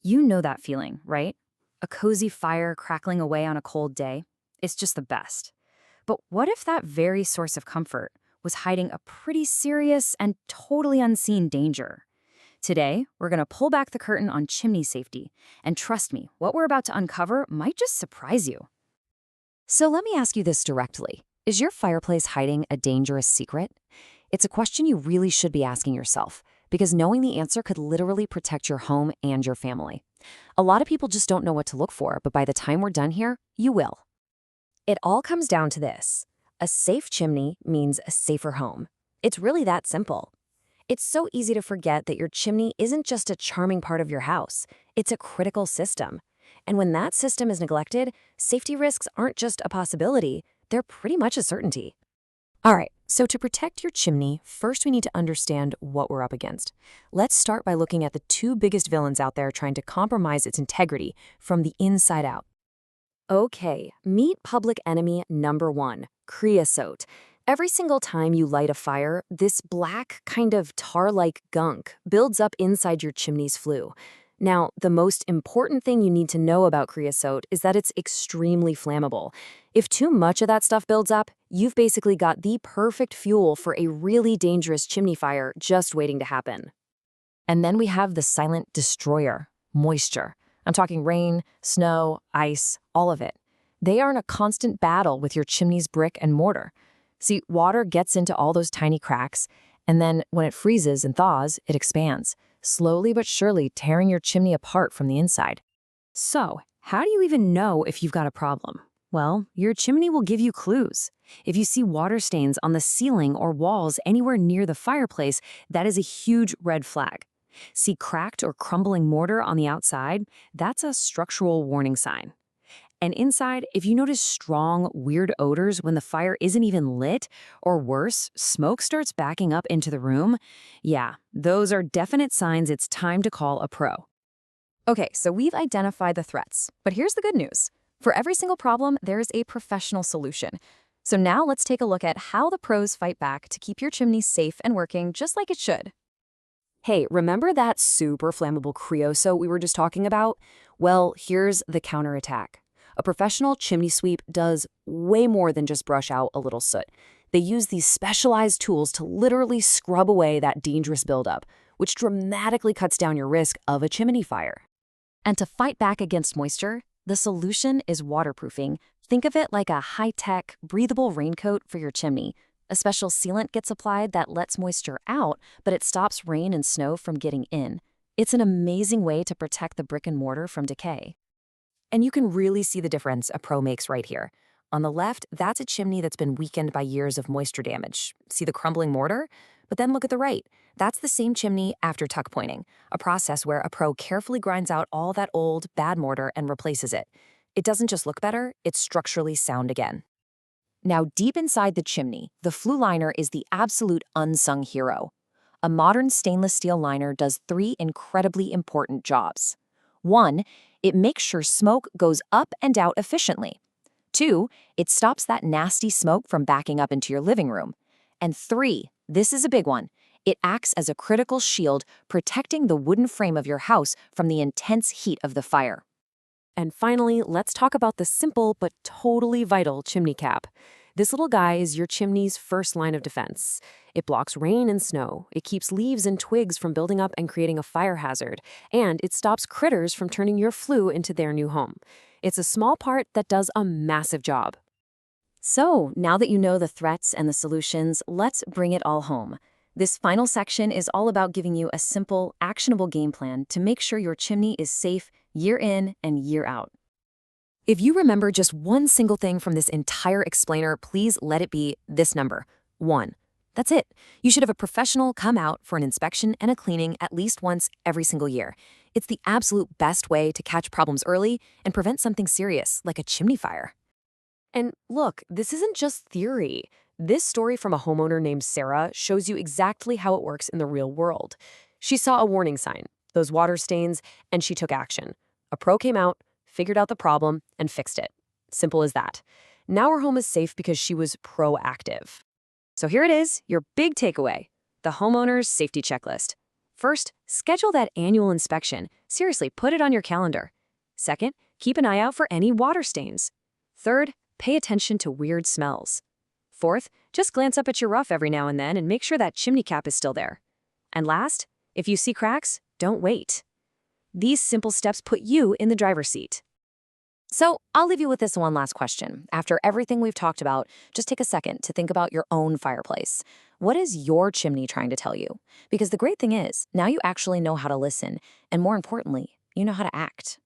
You know that feeling, right? A cozy fire crackling away on a cold day. It's just the best. But what if that very source of comfort was hiding a pretty serious and totally unseen danger? Today, we're going to pull back the curtain on chimney safety. And trust me, what we're about to uncover might just surprise you. So let me ask you this directly. Is your fireplace hiding a dangerous secret? It's a question you really should be asking yourself, because knowing the answer could literally protect your home and your family. A lot of people just don't know what to look for, but by the time we're done here, you will. It all comes down to this. A safe chimney means a safer home. It's really that simple. It's so easy to forget that your chimney isn't just a charming part of your house. It's a critical system. And when that system is neglected, safety risks aren't just a possibility, they're pretty much a certainty. All right, so to protect your chimney, first we need to understand what we're up against. Let's start by looking at the two biggest villains out there trying to compromise its integrity from the inside out. Okay, meet public enemy number one, creosote. Every single time you light a fire, this black, kind of tar-like gunk builds up inside your chimney's flue. Now, the most important thing you need to know about creosote is that it's extremely flammable. If too much of that stuff builds up, you've basically got the perfect fuel for a really dangerous chimney fire just waiting to happen. And then we have the silent destroyer, moisture. I'm talking rain, snow, ice, all of it. They are in a constant battle with your chimney's brick and mortar. See, water gets into all those tiny cracks, and then when it freezes and thaws, it expands, slowly but surely tearing your chimney apart from the inside. So, how do you even know if you've got a problem? Well, your chimney will give you clues. If you see water stains on the ceiling or walls anywhere near the fireplace, that is a huge red flag. See cracked or crumbling mortar on the outside? That's a structural warning sign. And inside, if you notice strong, weird odors when the fire isn't even lit, or worse, smoke starts backing up into the room, yeah, those are definite signs it's time to call a pro. Okay, so we've identified the threats, but here's the good news. For every single problem, there's a professional solution. So now let's take a look at how the pros fight back to keep your chimney safe and working just like it should. Hey, remember that super flammable creosote we were just talking about? Well, here's the counterattack. A professional chimney sweep does way more than just brush out a little soot. They use these specialized tools to literally scrub away that dangerous buildup, which dramatically cuts down your risk of a chimney fire. And to fight back against moisture, the solution is waterproofing. Think of it like a high-tech, breathable raincoat for your chimney. A special sealant gets applied that lets moisture out, but it stops rain and snow from getting in. It's an amazing way to protect the brick and mortar from decay. And you can really see the difference a pro makes right here. On the left, that's a chimney that's been weakened by years of moisture damage. See the crumbling mortar? But then look at the right. That's the same chimney after tuck pointing, a process where a pro carefully grinds out all that old, bad mortar and replaces it. It doesn't just look better, it's structurally sound again. Now, deep inside the chimney, the flue liner is the absolute unsung hero. A modern stainless steel liner does three incredibly important jobs. 1, it makes sure smoke goes up and out efficiently. 2, it stops that nasty smoke from backing up into your living room. And 3, this is a big one, it acts as a critical shield protecting the wooden frame of your house from the intense heat of the fire. And finally, let's talk about the simple but totally vital chimney cap. This little guy is your chimney's first line of defense. It blocks rain and snow, it keeps leaves and twigs from building up and creating a fire hazard, and it stops critters from turning your flue into their new home. It's a small part that does a massive job. So, now that you know the threats and the solutions, let's bring it all home. This final section is all about giving you a simple, actionable game plan to make sure your chimney is safe year in and year out. If you remember just one single thing from this entire explainer, please let it be this number, 1. That's it. You should have a professional come out for an inspection and a cleaning at least once every single year. It's the absolute best way to catch problems early and prevent something serious, like a chimney fire. And look, this isn't just theory. This story from a homeowner named Sarah shows you exactly how it works in the real world. She saw a warning sign, those water stains, and she took action. A pro came out, figured out the problem, and fixed it. Simple as that. Now her home is safe because she was proactive. So here it is, your big takeaway, the homeowner's safety checklist. First, schedule that annual inspection. Seriously, put it on your calendar. Second, keep an eye out for any water stains. Third, pay attention to weird smells. Fourth, just glance up at your roof every now and then and make sure that chimney cap is still there. And last, if you see cracks, don't wait. These simple steps put you in the driver's seat. So I'll leave you with this one last question. After everything we've talked about, just take a second to think about your own fireplace. What is your chimney trying to tell you? Because the great thing is, now you actually know how to listen, and more importantly, you know how to act.